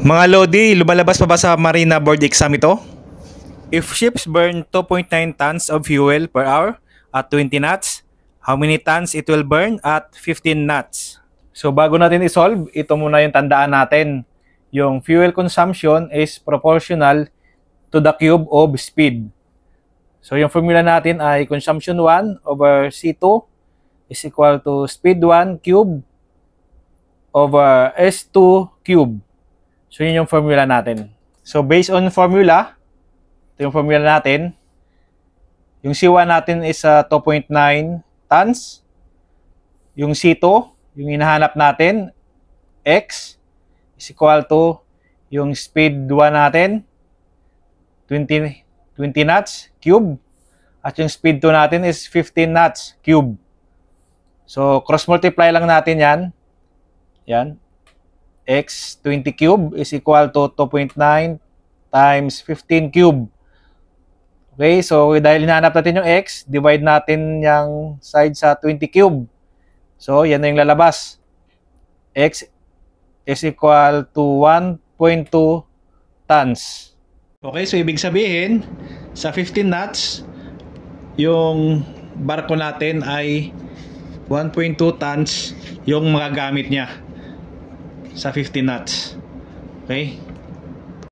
Mga Lodi, lumalabas pa ba sa Marina board exam ito? If ships burn 2.9 tons of fuel per hour at 20 knots, how many tons it will burn at 15 knots? So bago natin isolve, ito muna yung tandaan natin. Yung fuel consumption is proportional to the cube of speed. So yung formula natin ay consumption 1 over C2 is equal to speed 1 cube over S2 cube. So, yun yung formula natin. So, based on formula, ito yung formula natin. Yung C1 natin is 2.9 tons. Yung C2, yung hinahanap natin, X, is equal to yung speed 1 natin, 20 knots, cube. At yung speed 2 natin is 15 knots, cube. So, cross-multiply lang natin yan. Yan. X 20 cube is equal to 2.9 times 15 cube. Okay, so dahil hinahanap natin yung X, divide natin yung side sa 20 cube. So, yan na yung lalabas. X is equal to 1.2 tons. Okay, so ibig sabihin, sa 15 knots, yung barko natin ay 1.2 tons yung magagamit niya sa 15 knots. Okay?